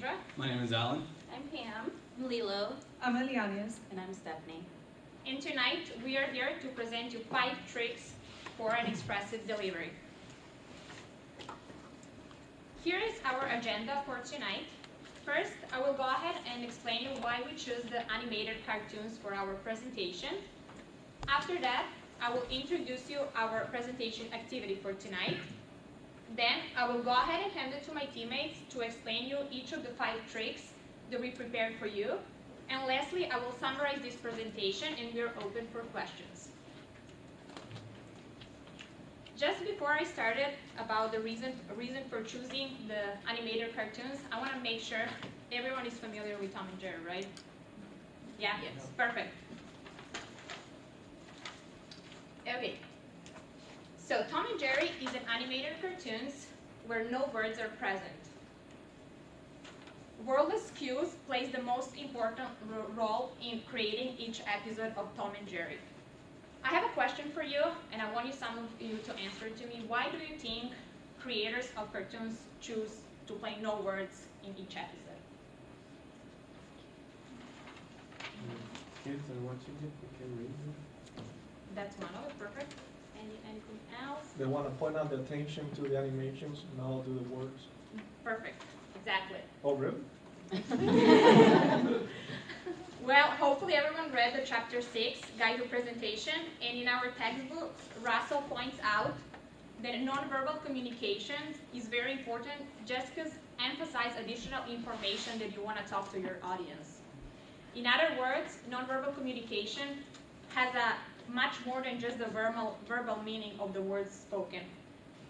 Sandra. My name is Alan. I'm Pam. I'm Lilo. I'm Elianis. And I'm Stephanie. And tonight we are here to present you 5 tricks for an expressive delivery. Here is our agenda for tonight. First, I will go ahead and explain you why we choose the animated cartoons for our presentation. After that, I will introduce you our presentation activity for tonight. Then, I will go ahead and hand it to my teammates to explain you each of the 5 tricks that we prepared for you. And lastly, I will summarize this presentation and we're open for questions. Just before I started about the reason for choosing the animated cartoons, I want to make sure everyone is familiar with Tom and Jerry, right? Yeah? Yes. Perfect. Okay. So Tom and Jerry is an animated cartoons where no words are present. Wordless cues plays the most important role in creating each episode of Tom and Jerry. I have a question for you, and I want some of you to answer to me. Why do you think creators of cartoons choose to play no words in each episode? Kids are watching it, they can read it. That's one of it, perfect. Anything else? They want to point out the attention to the animations, not to the words. Perfect, exactly. Oh, really? Well, hopefully everyone read the chapter 6 guide to presentation, and in our textbooks, Russell points out that nonverbal communications is very important just because emphasize additional information that you want to talk to your audience. In other words, nonverbal communication has a much more than just the verbal meaning of the words spoken.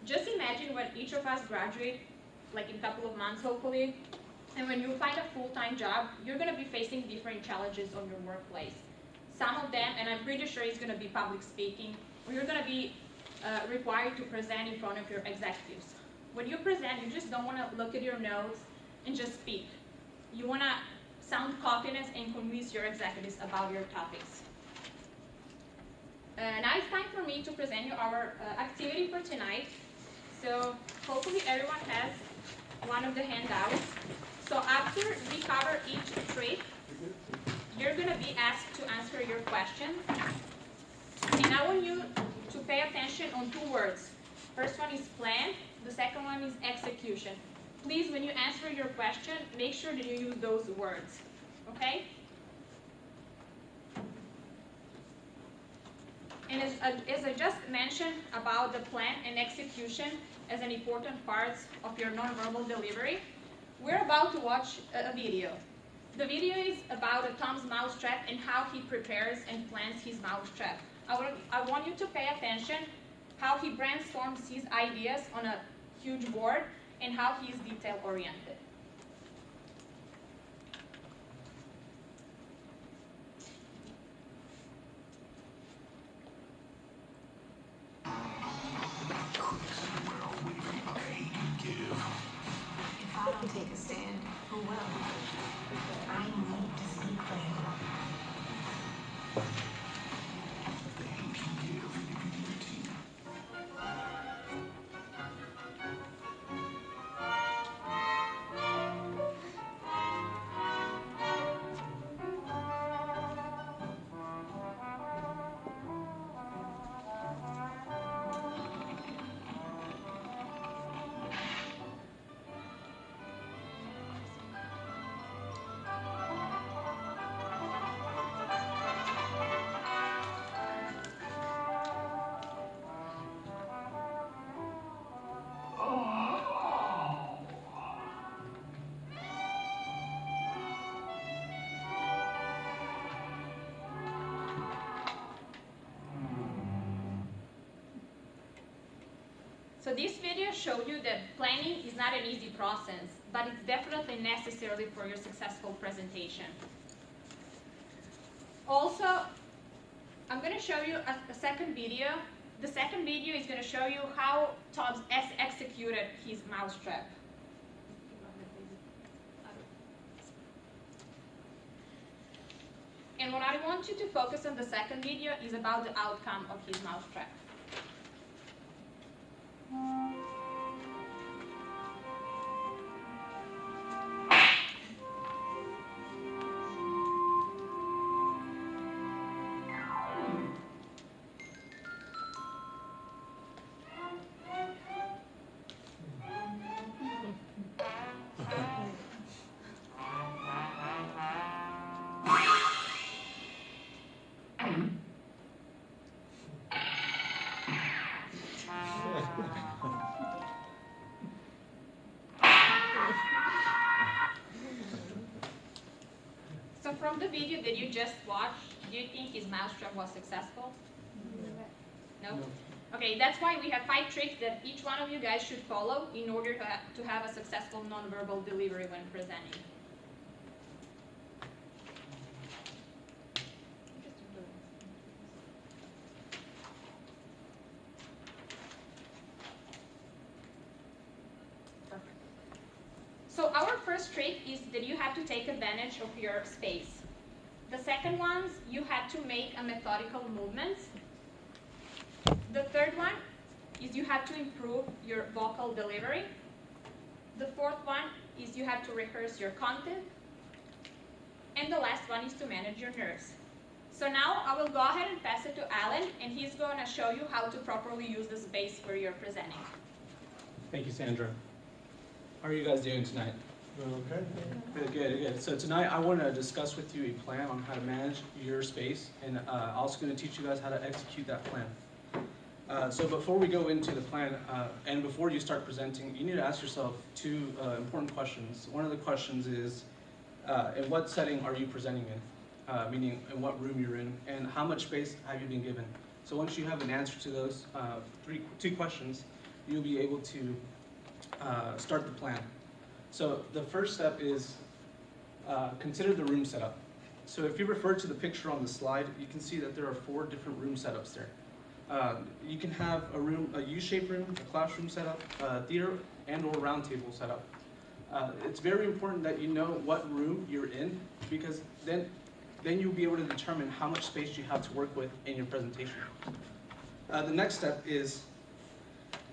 Just imagine when each of us graduate, like in a couple of months hopefully, and when you find a full-time job, you're going to be facing different challenges on your workplace. Some of them, and I'm pretty sure it's going to be public speaking, or you're going to be required to present in front of your executives. When you present, you just don't want to look at your notes and just speak. You want to sound confident and convince your executives about your topics. Now it's time for me to present you our activity for tonight. So hopefully everyone has one of the handouts. So after we cover each trick, you're going to be asked to answer your question. And I want you to pay attention on 2 words. First one is plan, the second one is execution. Please, when you answer your question, make sure that you use those words, okay? And as I just mentioned about the plan and execution as an important part of your nonverbal delivery, we're about to watch a video. The video is about Tom's mousetrap and how he prepares and plans his mousetrap. I want you to pay attention how he brainstorms his ideas on a huge board and how he is detail-oriented. If I don't take a stand, who will? I need to see clearly. So this video showed you that planning is not an easy process, but it's definitely necessary for your successful presentation. Also, I'm going to show you a second video. The second video is going to show you how Tom executed his mousetrap. And what I want you to focus on the second video is about the outcome of his mousetrap. from the video that you just watched, do you think his mousetrap was successful? No? Okay, that's why we have 5 tricks that each one of you guys should follow in order to have a successful nonverbal delivery when presenting. Perfect. So our first trick is that you have to take advantage of your space. The second one, you have to make a methodical movements. The third one is you have to improve your vocal delivery. The fourth one is you have to rehearse your content. And the last one is to manage your nerves. So now I will go ahead and pass it to Alan, and he's going to show you how to properly use the space where you're presenting. Thank you, Sandra. How are you guys doing tonight? Okay. Good. So tonight I want to discuss with you a plan on how to manage your space, and also going to teach you guys how to execute that plan. So before we go into the plan, and before you start presenting, you need to ask yourself 2 important questions. One of the questions is, in what setting are you presenting in? Meaning, in what room you're in, and how much space have you been given? So once you have an answer to those 2 questions, you'll be able to start the plan. So the first step is consider the room setup. So if you refer to the picture on the slide, you can see that there are 4 different room setups there. You can have a U-shaped room, a classroom setup, a theater and or round table setup. It's very important that you know what room you're in, because then you'll be able to determine how much space you have to work with in your presentation. The next step is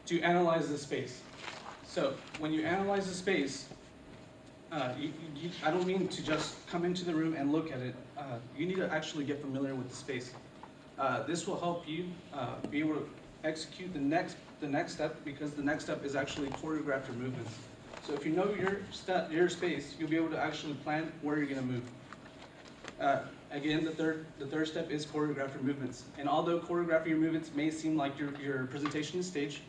to analyze the space. So when you analyze the space, I don't mean to just come into the room and look at it. You need to actually get familiar with the space. This will help you be able to execute the next step, because the next step is actually choreograph your movements. So if you know your space, you'll be able to actually plan where you're going to move. Again, the third step is choreograph your movements. And although choreographing your movements may seem like your presentation is staged,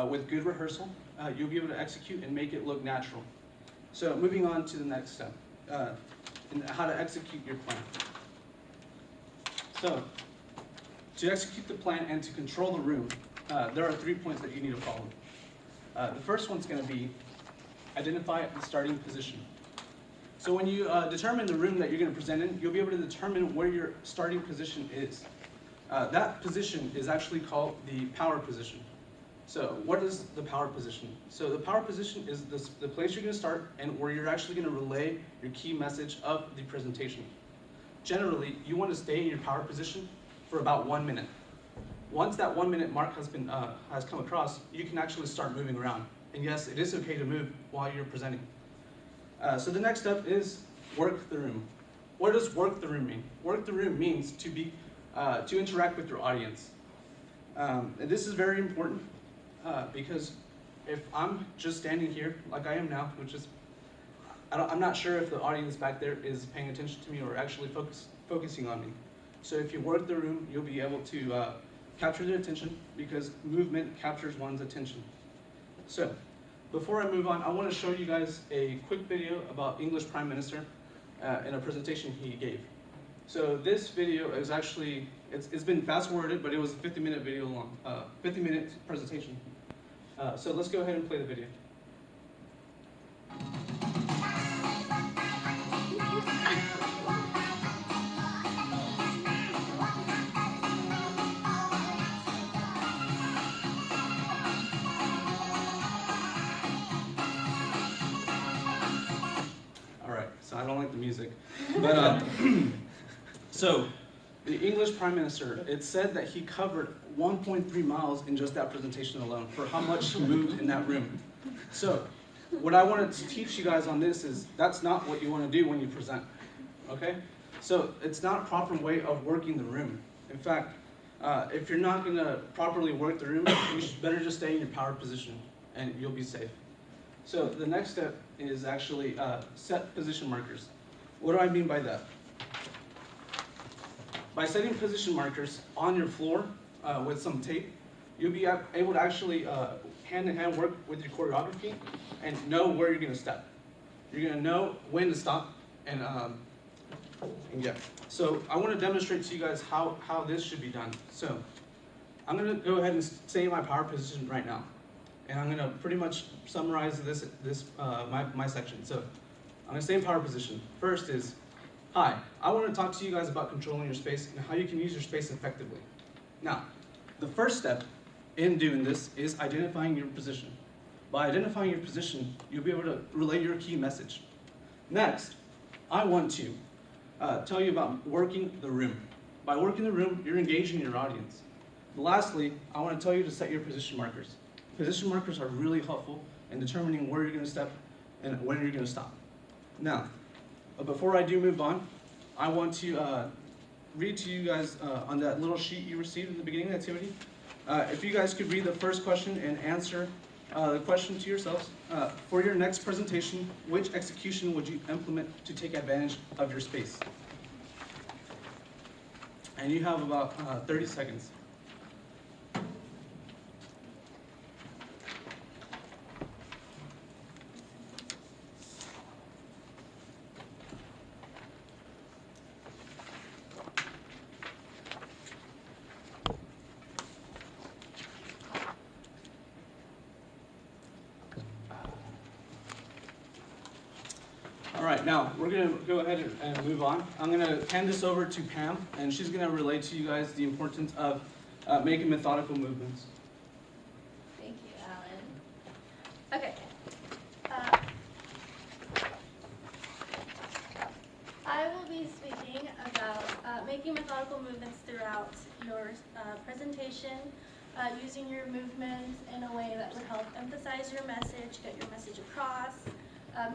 with good rehearsal, you'll be able to execute and make it look natural. So moving on to the next step, and how to execute your plan. So to execute the plan and to control the room, there are 3 points that you need to follow. The first one's going to be identify the starting position. So when you determine the room that you're going to present in, you'll be able to determine where your starting position is. That position is actually called the power position. So what is the power position? So the power position is the place you're going to start and where you're actually going to relay your key message of the presentation. Generally, you want to stay in your power position for about 1 minute. Once that 1 minute mark has come across, you can actually start moving around. And yes, it is okay to move while you're presenting. So the next step is work the room. What does work the room mean? Work the room means to interact with your audience. And this is very important because if I'm just standing here like I am now, which is, I'm not sure if the audience back there is paying attention to me or actually focusing on me. So if you work the room, you'll be able to capture their attention, because movement captures one's attention. So before I move on, I want to show you guys a quick video about English Prime Minister in a presentation he gave. So this video is actually, it's been fast forwarded, but it was a 50-minute video long, 50-minute presentation. So let's go ahead and play the video. So I don't like the music, but so the English Prime Minister, it said that he covered 1.3 miles in just that presentation alone for how much he moved in that room. So what I wanted to teach you guys on this is that's not what you want to do when you present, okay? So it's not a proper way of working the room. In fact, if you're not going to properly work the room, you should better just stay in your power position and you'll be safe. So the next step is actually set position markers. What do I mean by that? By setting position markers on your floor with some tape, you'll be able to actually hand-in-hand work with your choreography and know where you're going to step. You're going to know when to stop and And yeah, so I want to demonstrate to you guys how this should be done. So I'm going to go ahead and say my power position right now. And I'm going to pretty much summarize my section. So I'm going to stay in power position. First is, hi, I want to talk to you guys about controlling your space and how you can use your space effectively. Now, the first step in doing this is identifying your position. By identifying your position, you'll be able to relay your key message. Next, I want to tell you about working the room. By working the room, you're engaging your audience. Lastly, I want to tell you to set your position markers. Position markers are really helpful in determining where you're going to step and when you're going to stop. Now, before I do move on, I want to read to you guys on that little sheet you received at the beginning of the activity. If you guys could read the first question and answer the question to yourselves. For your next presentation, which execution would you implement to take advantage of your space? And you have about 30 seconds. All right, now we're going to go ahead and move on. I'm going to hand this over to Pam, and she's going to relay to you guys the importance of making methodical movements. Thank you, Alan. Okay. I will be speaking about making methodical movements throughout your presentation, using your movements in a way that would help emphasize your message, get your message across,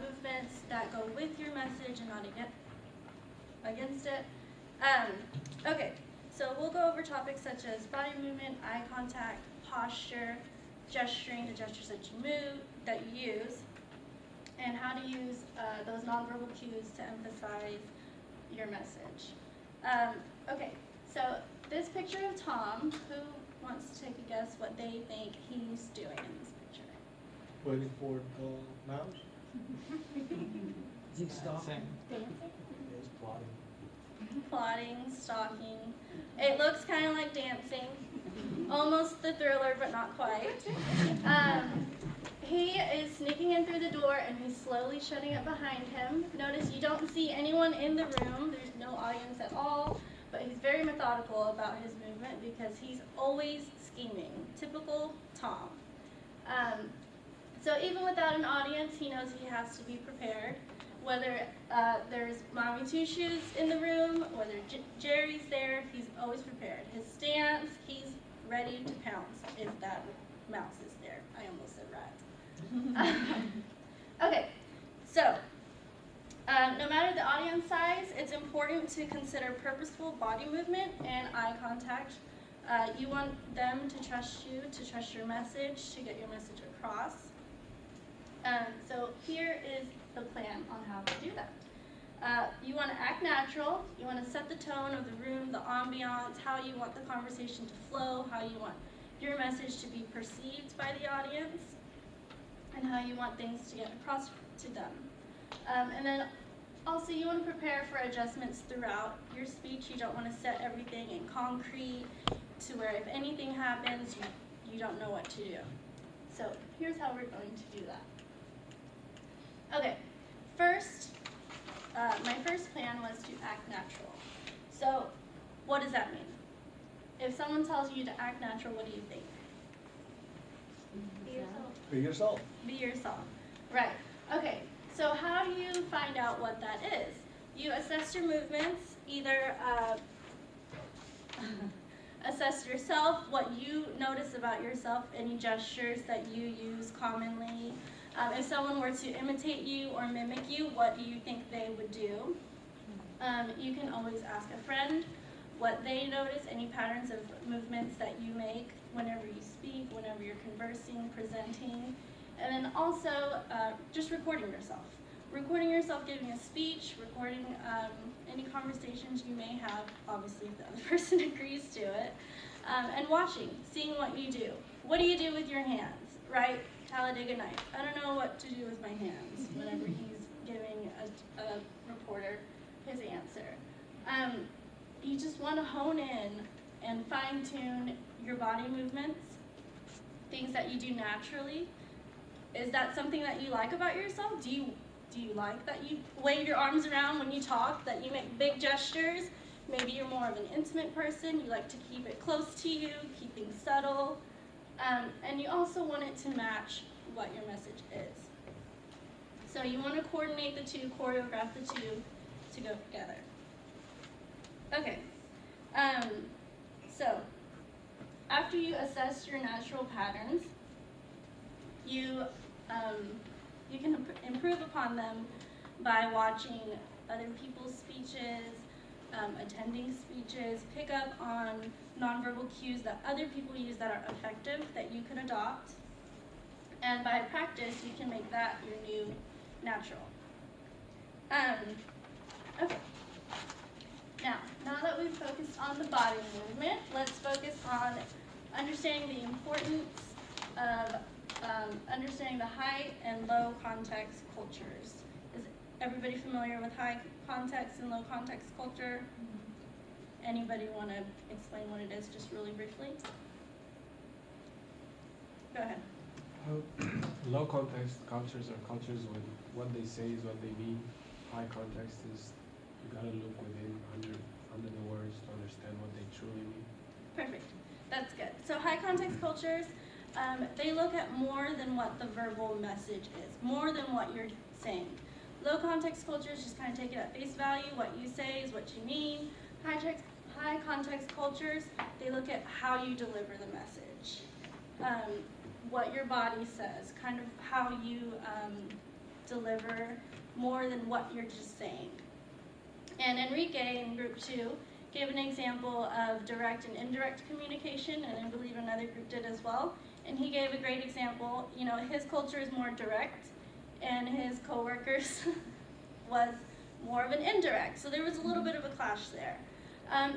movements that go with your message and not against it. Okay, so we'll go over topics such as body movement, eye contact, posture, gesturing, the gestures that you use, and how to use those nonverbal cues to emphasize your message. Okay, so this picture of Tom, who wants to take a guess what they think he's doing in this picture? Waiting for the mouse. He's stalking. Dancing? He's plotting. Plotting, stalking. It looks kind of like dancing. Almost the Thriller, but not quite. He is sneaking in through the door and he's slowly shutting it behind him. Notice you don't see anyone in the room. There's no audience at all. But he's very methodical about his movement because he's always scheming. Typical Tom. So even without an audience, he knows he has to be prepared. Whether there's Mommy Two Shoes in the room, whether Jerry's there, he's always prepared. His stance, he's ready to pounce if that mouse is there. I almost said rat. Okay, so no matter the audience size, it's important to consider purposeful body movement and eye contact. You want them to trust you, to trust your message, to get your message across. So here is the plan on how to do that. You want to act natural. You want to set the tone of the room, the ambiance, how you want the conversation to flow, how you want your message to be perceived by the audience, and how you want things to get across to them. And then also you want to prepare for adjustments throughout your speech. You don't want to set everything in concrete to where if anything happens, you don't know what to do. So here's how we're going to do that. Okay, first, my first plan was to act natural. So what does that mean? If someone tells you to act natural, what do you think? Be yourself. Be yourself. Be yourself. Right. Okay, so how do you find out what that is? You assess your movements, either assess yourself, what you notice about yourself, any gestures that you use commonly. If someone were to imitate you or mimic you, what do you think they would do? You can always ask a friend what they notice, any patterns of movements that you make whenever you speak, whenever you're conversing, presenting. And then also just recording yourself. Recording yourself giving a speech, recording any conversations you may have, obviously if the other person agrees to it, and watching, seeing what you do. What do you do with your hands, right? Talladega Nights. I don't know what to do with my hands whenever he's giving a reporter his answer. You just want to hone in and fine-tune your body movements, things that you do naturally. Is that something that you like about yourself? Do you like that you wave your arms around when you talk, that you make big gestures? Maybe you're more of an intimate person, you like to keep it close to you, keep things subtle, and you also want it to match what your message is. So you want to coordinate the two, choreograph the two to go together. Okay, so after you assess your natural patterns, you can improve upon them by watching other people's speeches, attending speeches, pick up on nonverbal cues that other people use that are effective that you can adopt, and by practice you can make that your new natural. Okay. Now that we've focused on the body movement, let's focus on understanding the importance of understanding the high and low context cultures. Is everybody familiar with high context and low context culture? Anybody want to explain what it is just really briefly? Go ahead. Low context cultures are cultures when what they say is what they mean. High context is you gotta look within under the words to understand what they truly mean. Perfect. That's good. So high context cultures, they look at more than what the verbal message is, more than what you're saying. Low context cultures just kind of take it at face value. What you say is what you mean. High context cultures, they look at how you deliver the message, what your body says, kind of how you deliver more than what you're just saying. And Enrique in group 2 gave an example of direct and indirect communication, and I believe another group did as well. And he gave a great example. You know, his culture is more direct, and his coworkers was more of an indirect. So there was a little bit of a clash there.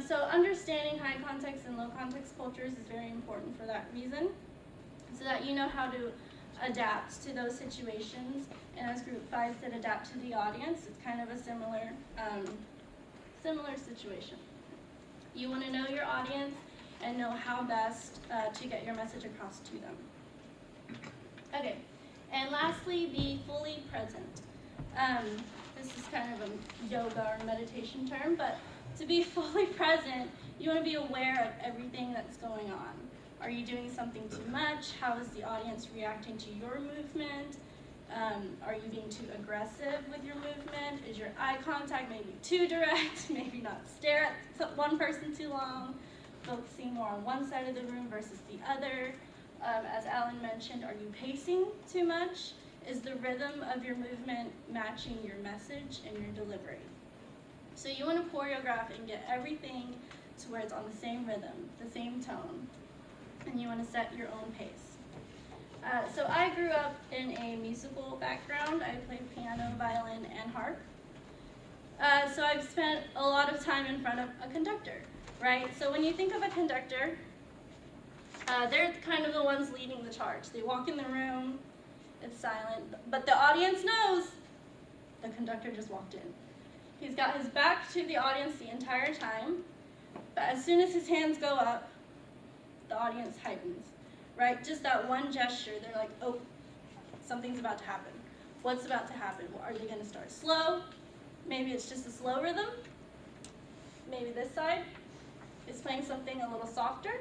So understanding high context and low context cultures is very important for that reason, so that you know how to adapt to those situations. And as group 5 said, adapt to the audience. It's kind of a similar situation. You want to know your audience and know how best to get your message across to them. Okay, and lastly, be fully present. This is kind of a yoga or meditation term, but to be fully present, you want to be aware of everything that's going on. Are you doing something too much? How is the audience reacting to your movement? Are you being too aggressive with your movement? Is your eye contact maybe too direct? Maybe not stare at one person too long, focusing more on one side of the room versus the other. As Alan mentioned, are you pacing too much? Is the rhythm of your movement matching your message and your delivery? So you want to choreograph and get everything to where it's on the same rhythm, the same tone, and you want to set your own pace. So I grew up in a musical background. I played piano, violin, and harp. So I've spent a lot of time in front of a conductor, right? So when you think of a conductor, they're kind of the ones leading the charge. They walk in the room, it's silent, but the audience knows the conductor just walked in. He's got his back to the audience the entire time, but as soon as his hands go up, the audience heightens, right? Just that one gesture, they're like, oh, something's about to happen. What's about to happen? Are they going to start slow? Maybe it's just a slow rhythm. Maybe this side is playing something a little softer.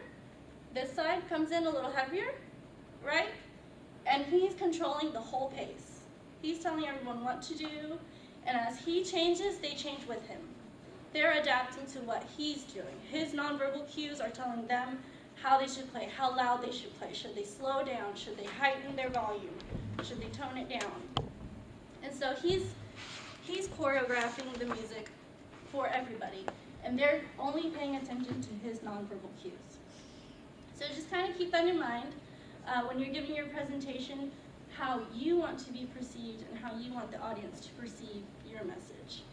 This side comes in a little heavier, right? And he's controlling the whole pace. He's telling everyone what to do, and as he changes, they change with him. They're adapting to what he's doing. His nonverbal cues are telling them how they should play, how loud they should play. Should they slow down? Should they heighten their volume? Should they tone it down? And so he's choreographing the music for everybody, and they're only paying attention to his nonverbal cues. So just kind of keep that in mind when you're giving your presentation, how you want to be perceived and how you want the audience to perceive your message.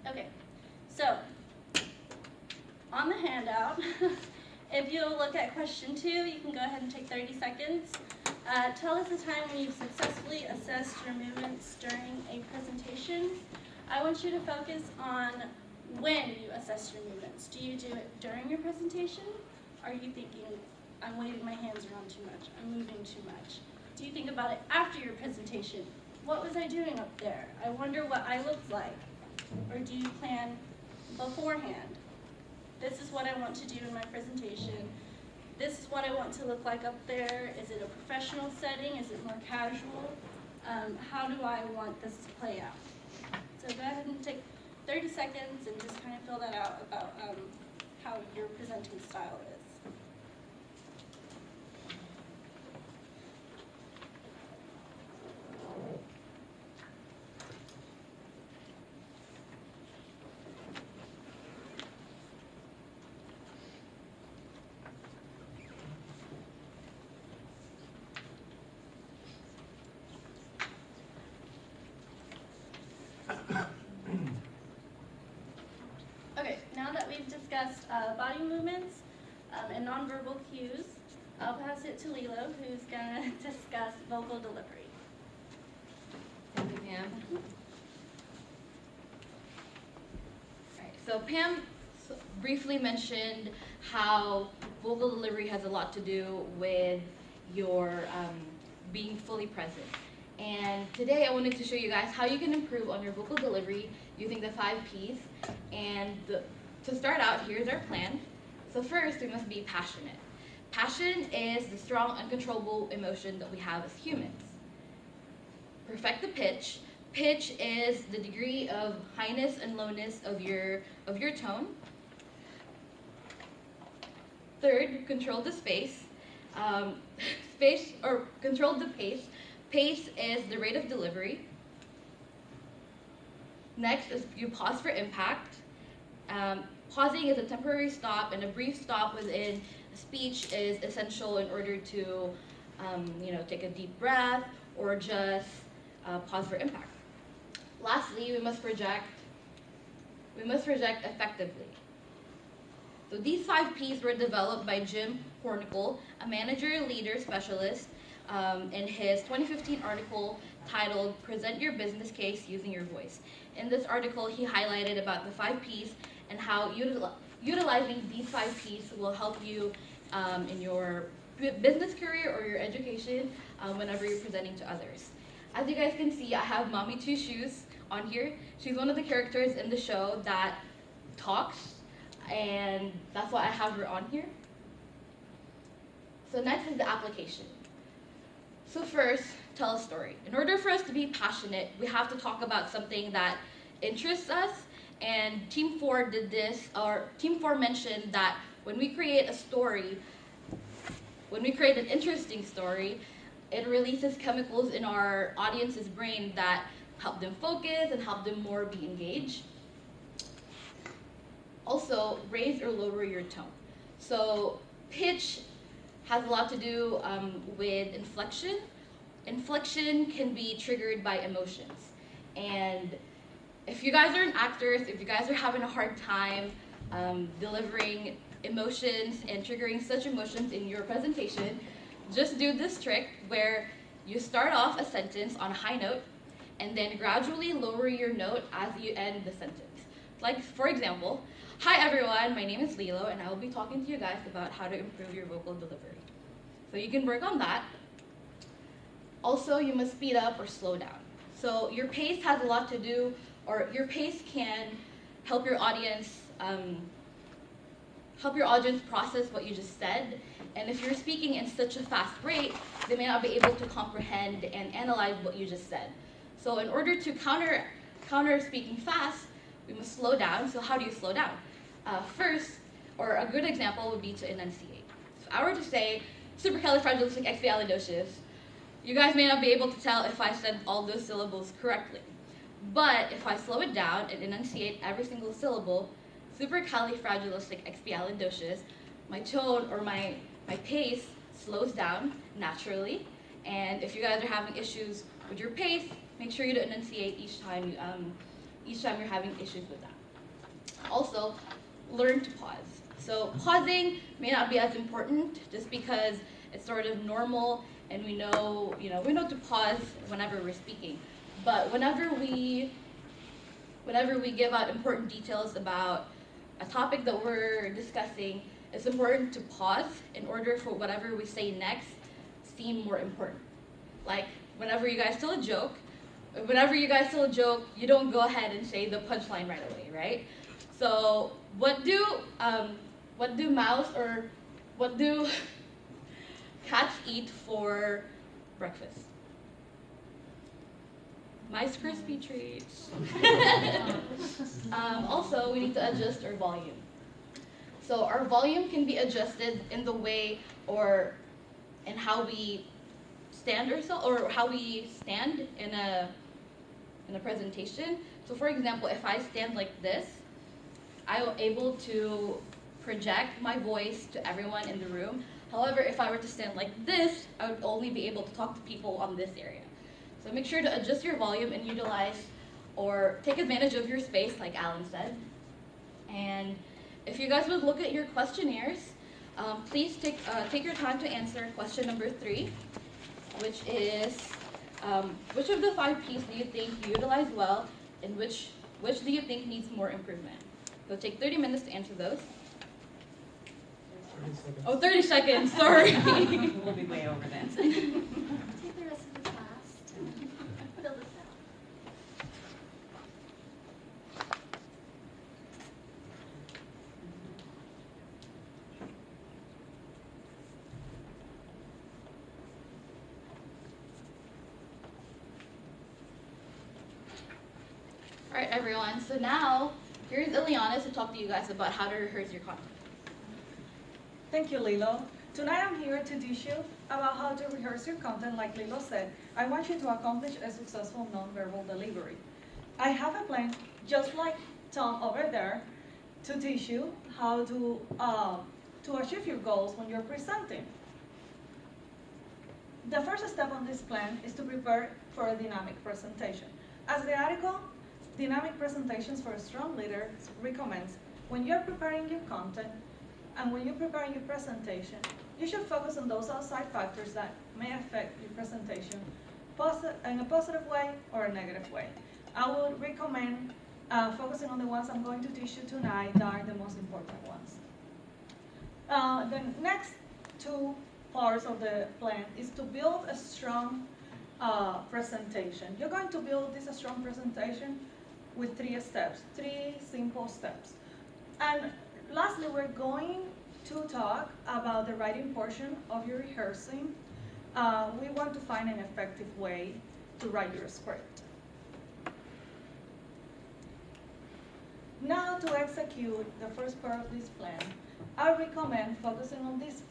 Okay, so on the handout, if you'll look at question 2, you can go ahead and take 30 seconds. Tell us a time when you've successfully assessed your movements during a presentation. I want you to focus on when you assess your movements. Do you do it during your presentation? Are you thinking, I'm waving my hands around too much, I'm moving too much? Do you think about it after your presentation? What was I doing up there? I wonder what I looked like. Or do you plan beforehand? This is what I want to do in my presentation. This is what I want to look like up there. Is it a professional setting? Is it more casual? How do I want this to play out? So go ahead and take 30 seconds and just kind of fill that out about how your presenting style is. Okay, now that we've discussed body movements and nonverbal cues, I'll pass it to Lilo, who's going to discuss vocal delivery. Thank you, Pam. Alright, so Pam briefly mentioned how vocal delivery has a lot to do with your being fully present. And today I wanted to show you guys how you can improve on your vocal delivery using the 5 Ps. And to start out, here's our plan. So first, we must be passionate. Passion is the strong, uncontrollable emotion that we have as humans. Perfect the pitch. Pitch is the degree of highness and lowness of your tone. Third, control the space. Control the pace. Pace is the rate of delivery. Next is you pause for impact. Pausing is a temporary stop, and a brief stop within a speech is essential in order to, take a deep breath or just pause for impact. Lastly, we must project effectively. So these 5 Ps were developed by Jim Hornicle, a manager leader specialist, in his 2015 article titled "Present Your Business Case Using Your Voice." In this article, he highlighted about the 5 Ps and how utilizing these 5 Ps will help you in your business career or your education whenever you're presenting to others. As you guys can see, I have Mommy Ch6 on here. She's one of the characters in the show that talks, and that's why I have her on here. So next is the application. So first, tell a story. In order for us to be passionate, we have to talk about something that interests us, and Team 4 did this, or Team 4 mentioned that when we create a story, when we create an interesting story, it releases chemicals in our audience's brain that help them focus and help them more be engaged. Also, raise or lower your tone. So pitch has a lot to do with inflection. Inflection can be triggered by emotions. And if you guys aren't actors, if you guys are having a hard time delivering emotions and triggering such emotions in your presentation, just do this trick where you start off a sentence on a high note and then gradually lower your note as you end the sentence. Like, for example, "Hi everyone, my name is Lilo, and I will be talking to you guys about how to improve your vocal delivery." So you can work on that. Also, you must speed up or slow down. So your pace has a lot to do, or your pace can help your audience process what you just said. And if you're speaking in such a fast rate, they may not be able to comprehend and analyze what you just said. So in order to counter speaking fast, we must slow down. So how do you slow down? First, or a good example would be to enunciate. If I were to say supercalifragilisticexpialidocious, you guys may not be able to tell if I said all those syllables correctly. But if I slow it down and enunciate every single syllable, supercalifragilisticexpialidocious, my tone or my pace slows down naturally. And if you guys are having issues with your pace, make sure you to enunciate each time you're having issues with that. Also, learn to pause. So pausing may not be as important just because it's sort of normal and we know to pause whenever we're speaking. But whenever whenever we give out important details about a topic that we're discussing, it's important to pause in order for whatever we say next seem more important. Like, whenever you guys tell a joke, you don't go ahead and say the punchline right away, right? So what do mouse or what do cats eat for breakfast? Rice Krispie treats. Also, we need to adjust our volume. So our volume can be adjusted in the way or in how we stand ourselves or how we stand in a presentation. So for example, if I stand like this, I am able to project my voice to everyone in the room. However, if I were to stand like this, I would only be able to talk to people on this area. So make sure to adjust your volume and utilize or take advantage of your space, like Alan said. And if you guys would look at your questionnaires, please take your time to answer question number 3, which is, which of the 5 P's do you think you utilize well, and which do you think needs more improvement? So take 30 minutes to answer those. 30 seconds. Oh, 30 seconds, sorry. We'll be way over then. Take the rest of the class to fill this out. All right, everyone. So now, here's Ileana to talk to you guys about how to rehearse your content. Thank you, Lilo. Tonight I'm here to teach you about how to rehearse your content. Like Lilo said, I want you to accomplish a successful nonverbal delivery. I have a plan, just like Tom over there, to teach you how to achieve your goals when you're presenting. The first step on this plan is to prepare for a dynamic presentation. As the article, Dynamic Presentations for a Strong Leader recommends, when you're preparing your content, and when you're preparing your presentation, you should focus on those outside factors that may affect your presentation in a positive way or a negative way. I would recommend focusing on the ones I'm going to teach you tonight that are the most important ones. The next 2 parts of the plan is to build a strong presentation. You're going to build this strong presentation with 3 steps, 3 simple steps. And lastly, we're going to talk about the writing portion of your rehearsing. We want to find an effective way to write your script. Now, to execute the first part of this plan, I recommend focusing on these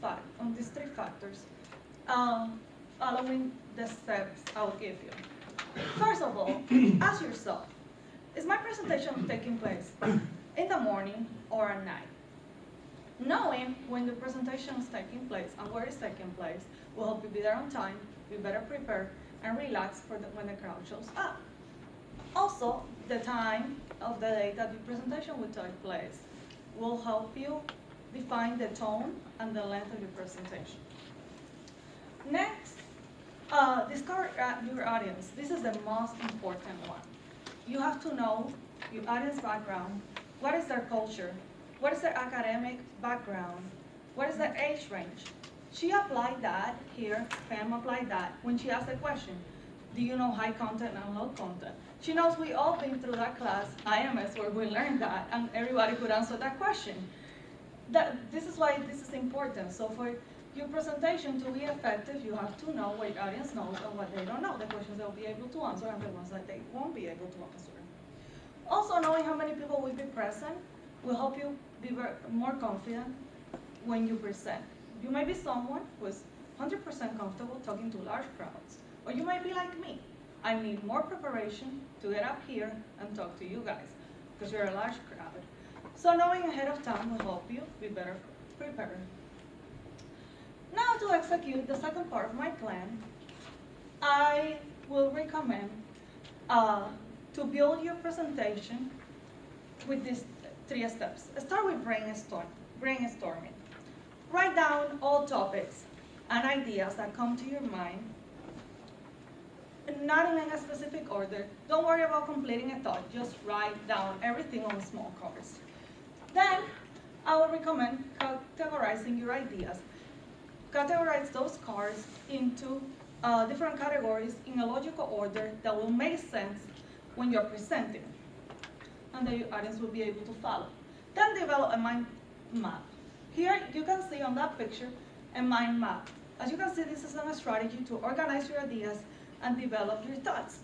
3 factors, following the steps I'll give you. First of all, ask yourself, is my presentation taking place in the morning or at night? Knowing when the presentation is taking place and where it's taking place will help you be there on time, be better prepared, and relax when the crowd shows up. Also, the time of the day that the presentation will take place will help you define the tone and the length of your presentation. Next, discover your audience. This is the most important one. You have to know your audience background. What is their culture? What is their academic background? What is their age range? She applied that here, Pam applied that when she asked the question, do you know high content and low content? She knows we all been through that class, IMS, where we learned that, and everybody could answer that question. This is why this is important. So for your presentation to be effective, you have to know what your audience knows and what they don't know, the questions they'll be able to answer and the ones that they won't be able to answer. Also, knowing how many people will be present will help you be more confident when you present. You may be someone who is 100% comfortable talking to large crowds, or you might be like me. I need more preparation to get up here and talk to you guys, because you're a large crowd. So knowing ahead of time will help you be better prepared. Now, to execute the second part of my plan, I will recommend to build your presentation with these 3 steps. Start with brainstorming. Write down all topics and ideas that come to your mind. not in any specific order. Don't worry about completing a thought. Just write down everything on small cards. Then, I would recommend categorizing your ideas. Categorize those cards into different categories in a logical order that will make sense when you're presenting, and that your audience will be able to follow. Then develop a mind map. Here you can see on that picture a mind map. As you can see, this is a strategy to organize your ideas and develop your thoughts.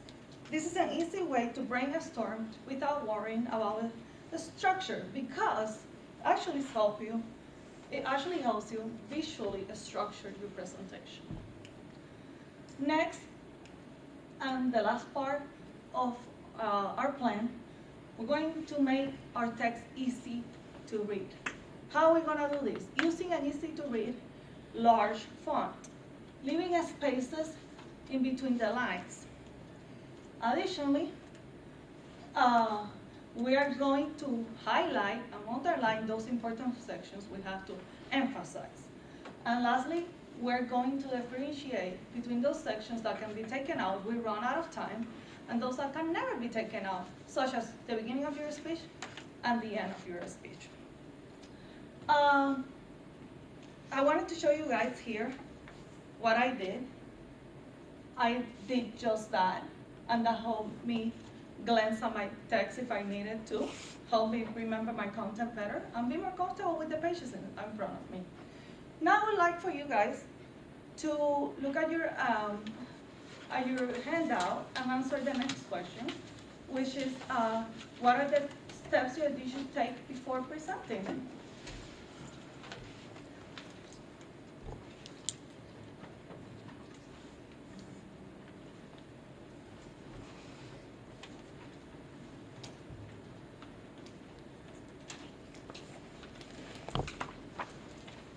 This is an easy way to brainstorm without worrying about the structure, because it actually helps you visually structure your presentation. Next, and the last part of our plan, we're going to make our text easy to read. How are we going to do this? Using an easy to read, large font, leaving spaces in between the lines. Additionally, we are going to highlight and underline those important sections we have to emphasize. And lastly, we're going to differentiate between those sections that can be taken out, we run out of time, and those that can never be taken out, such as the beginning of your speech and the end of your speech. I wanted to show you guys here what I did. I did just that, and that helped me glance at my text if I needed to, help me remember my content better, and be more comfortable with the pages in front of me. Now I would like for you guys to look at your handout and answer the next question, which is, what are the steps you should take before presenting?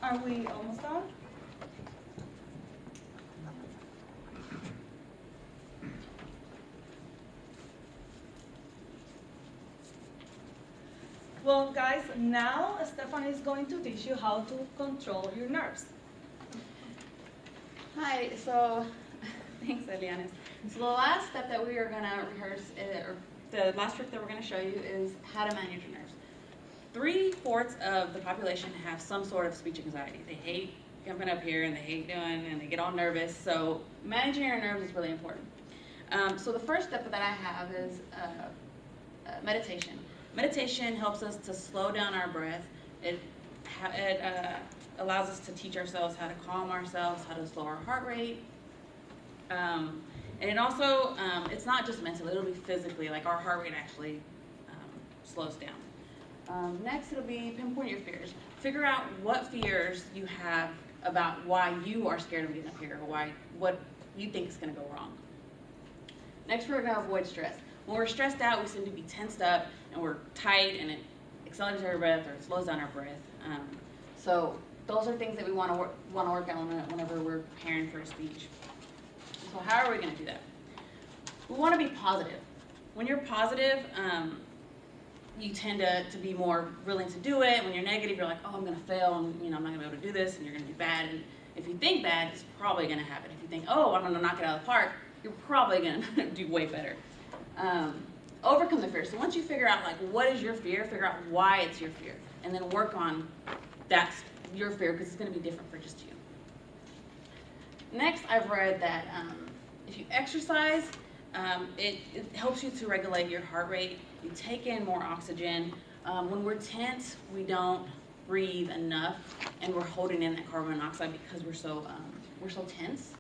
Are we almost done? Well, guys, now Stephanie is going to teach you how to control your nerves. Hi, so thanks, Eliana. So the last step that we are going to rehearse, or the last trick that we're going to show you, is how to manage your nerves. 3/4 of the population have some sort of speech anxiety. They hate jumping up here and they hate doing, and they get all nervous. So managing your nerves is really important. So the first step that I have is meditation. Meditation helps us to slow down our breath. It allows us to teach ourselves how to calm ourselves, how to slow our heart rate. And it also, it's not just mentally, it'll be physically, like our heart rate actually slows down. Next, it'll be pinpoint your fears. Figure out what fears you have about why you are scared of getting up here, or what you think is going to go wrong. Next, we're going to avoid stress. When we're stressed out, we seem to be tensed up and we're tight, and it accelerates our breath or it slows down our breath. So those are things that we want to work on whenever we're preparing for a speech. So how are we going to do that? We want to be positive. When you're positive, you tend to be more willing to do it. When you're negative, you're like, oh, I'm going to fail, and I'm not going to be able to do this, and you're going to do bad. And if you think bad, it's probably going to happen. If you think, oh, I'm going to knock it out of the park, you're probably going to do way better. Overcome the fear. So once you figure out like what is your fear, figure out why it's your fear, and then work on that's your fear, because it's going to be different for just you. Next, I've read that if you exercise, it helps you to regulate your heart rate. You take in more oxygen. When we're tense, we don't breathe enough, and we're holding in that carbon monoxide because we're so tense.